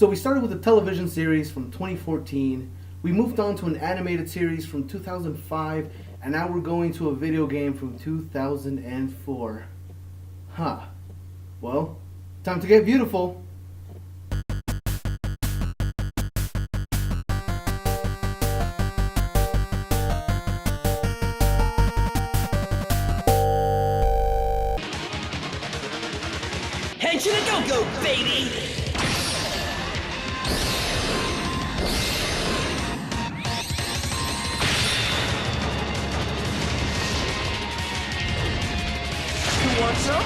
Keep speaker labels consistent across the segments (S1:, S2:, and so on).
S1: So we started with a television series from 2014, we moved on to an animated series from 2005, and now we're going to a video game from 2004. Huh. Well, time to get beautiful.
S2: Head to the go-go, baby! You want some?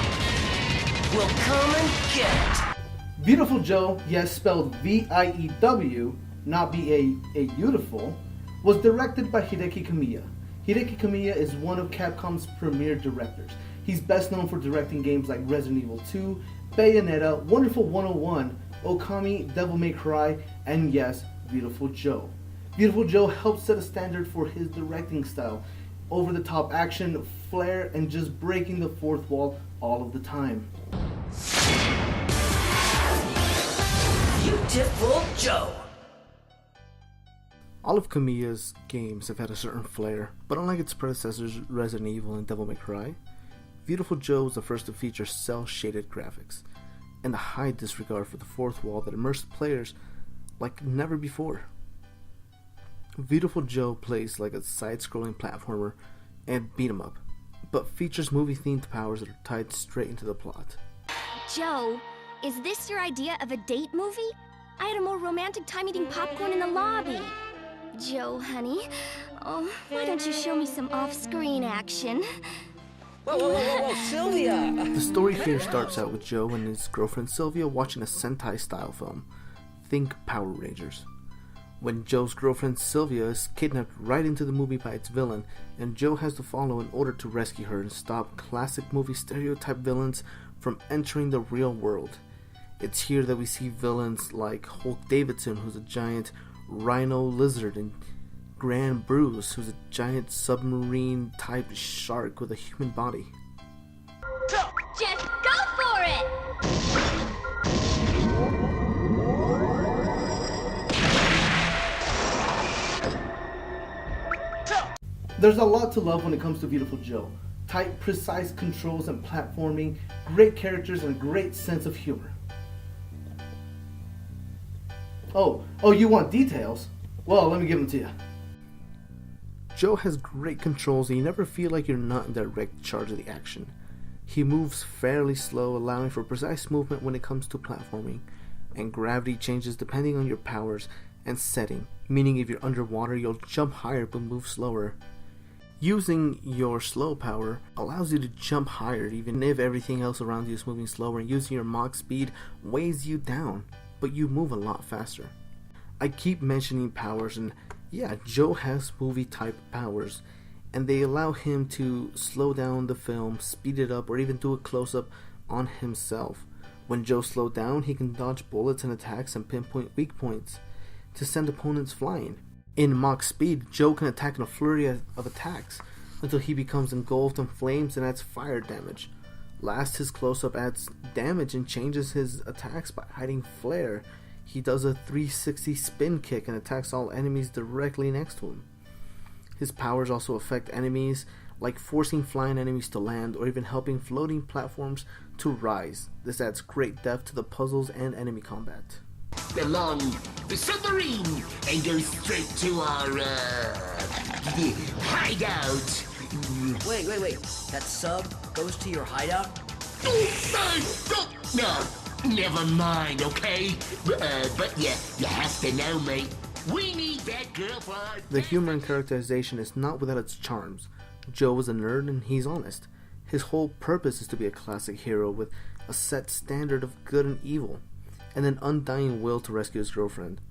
S2: We'll come and get it.
S1: Viewtiful Joe, yes, spelled V-I-E-W, not B-A-Beautiful, was directed by Hideki Kamiya. Hideki Kamiya is one of Capcom's premier directors. He's best known for directing games like Resident Evil 2, Bayonetta, Wonderful 101, Okami, Devil May Cry, and yes, Viewtiful Joe. Viewtiful Joe helped set a standard for his directing style. Over-the-top action, flair, and just breaking the fourth wall all of the time.
S2: Viewtiful Joe.
S1: All of Kamiya's games have had a certain flair, but unlike its predecessors Resident Evil and Devil May Cry, Viewtiful Joe was the first to feature cel-shaded graphics, and a high disregard for the fourth wall that immersed players like never before. Viewtiful Joe plays like a side-scrolling platformer and beat-em-up, but features movie-themed powers that are tied straight into the plot.
S3: Joe, is this your idea of a date movie? I had a more romantic time eating popcorn in the lobby. Joe, honey, oh, why don't you show me some off-screen action?
S2: Whoa, Sylvia!
S1: The story here starts out with Joe and his girlfriend Sylvia watching a Sentai-style film. Think Power Rangers. When Joe's girlfriend Sylvia is kidnapped right into the movie by its villain, and Joe has to follow in order to rescue her and stop classic movie stereotype villains from entering the real world. It's here that we see villains like Hulk Davidson, who's a giant rhino lizard, and Grand Bruce, who's a giant submarine-type shark with a human body.
S3: Just go for it!
S1: There's a lot to love when it comes to Viewtiful Joe. Tight, precise controls and platforming, great characters, and a great sense of humor. Oh, you want details? Well, let me give them to you. Joe has great controls and you never feel like you're not in direct charge of the action. He moves fairly slow, allowing for precise movement when it comes to platforming, and gravity changes depending on your powers and setting, meaning if you're underwater you'll jump higher but move slower. Using your slow power allows you to jump higher even if everything else around you is moving slower, and using your Mach speed weighs you down, but you move a lot faster. I keep mentioning powers, and yeah, Joe has movie type powers, and they allow him to slow down the film, speed it up, or even do a close-up on himself. When Joe slowed down, he can dodge bullets and attacks and pinpoint weak points to send opponents flying. In Mach speed, Joe can attack in a flurry of attacks until he becomes engulfed in flames and adds fire damage. Last, his close-up adds damage and changes his attacks by hiding flare. He does a 360 spin kick and attacks all enemies directly next to him. His powers also affect enemies, like forcing flying enemies to land or even helping floating platforms to rise. This adds great depth to the puzzles and enemy combat.
S4: Along the submarine and go straight to our hideout.
S2: Wait. That sub goes to your hideout?
S4: No, never mind, okay? But yeah, you have to know, mate. We need that girl for our...
S1: The humor and characterization is not without its charms. Joe is a nerd and he's honest. His whole purpose is to be a classic hero with a set standard of good and evil, and an undying will to rescue his girlfriend.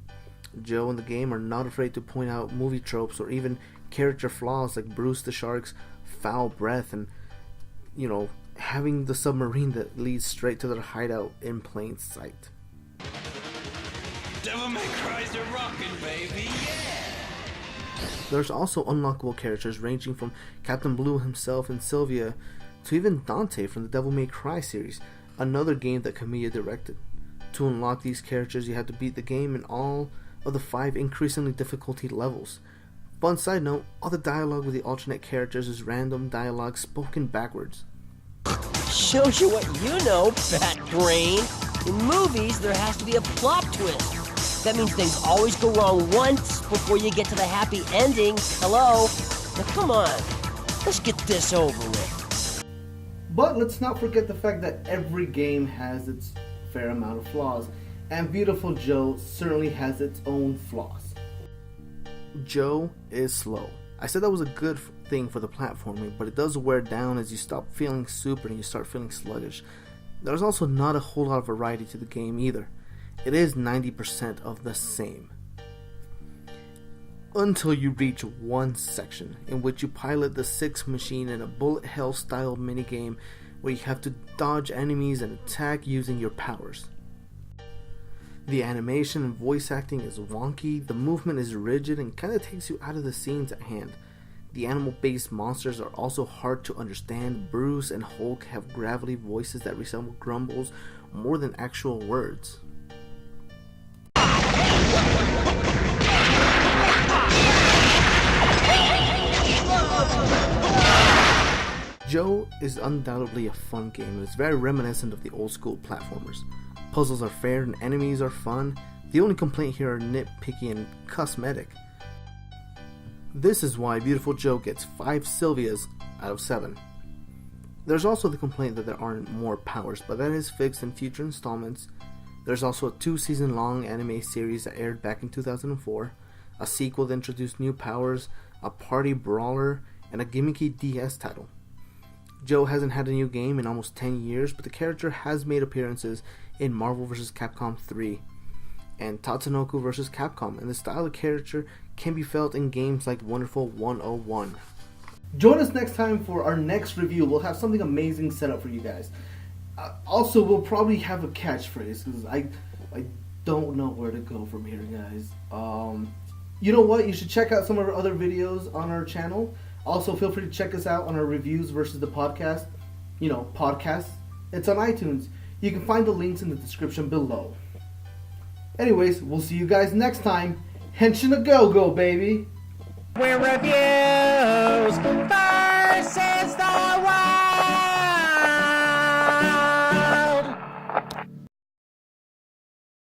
S1: Joe and the game are not afraid to point out movie tropes or even character flaws like Bruce the Shark's foul breath and, having the submarine that leads straight to their hideout in plain sight.
S5: Devil May Cry's a rockin', baby, yeah!
S1: There's also unlockable characters ranging from Captain Blue himself and Sylvia to even Dante from the Devil May Cry series, another game that Kamiya directed. To unlock these characters, you have to beat the game in all of the 5 increasingly difficulty levels. Fun side note, all the dialogue with the alternate characters is random dialogue spoken backwards.
S2: Shows you what you know, fat brain. In movies, there has to be a plot twist. That means things always go wrong once before you get to the happy ending. Hello? Now come on, let's get this over with.
S1: But let's not forget the fact that every game has its fair amount of flaws, and Viewtiful Joe certainly has its own flaws. Joe is slow. I said that was a good thing for the platforming, but it does wear down as you stop feeling super and you start feeling sluggish. There's also not a whole lot of variety to the game either. It is 90% of the same. Until you reach one section in which you pilot the 6 machine in a bullet hell style minigame where you have to dodge enemies and attack using your powers. The animation and voice acting is wonky, the movement is rigid and kinda takes you out of the scenes at hand. The animal-based monsters are also hard to understand. Bruce and Hulk have gravelly voices that resemble grumbles more than actual words. Joe is undoubtedly a fun game and it's very reminiscent of the old school platformers. Puzzles are fair and enemies are fun. The only complaint here are nitpicky and cosmetic. This is why Viewtiful Joe gets 5 Sylvias out of 7. There's also the complaint that there aren't more powers, but that is fixed in future installments. There's also a 2-season long anime series that aired back in 2004, a sequel that introduced new powers, a party brawler, and a gimmicky DS title. Joe hasn't had a new game in almost 10 years, but the character has made appearances in Marvel vs. Capcom 3 and Tatsunoko vs. Capcom, and the style of character can be felt in games like Wonderful 101. Join us next time for our next review. We'll have something amazing set up for you guys. Also, we'll probably have a catchphrase because I don't know where to go from here, guys. You know what? You should check out some of our other videos on our channel. Also, feel free to check us out on our reviews versus the podcast. You know, podcasts. It's on iTunes. You can find the links in the description below. Anyways, we'll see you guys next time. Henshin a go-go, baby!
S2: We're reviews! Bye!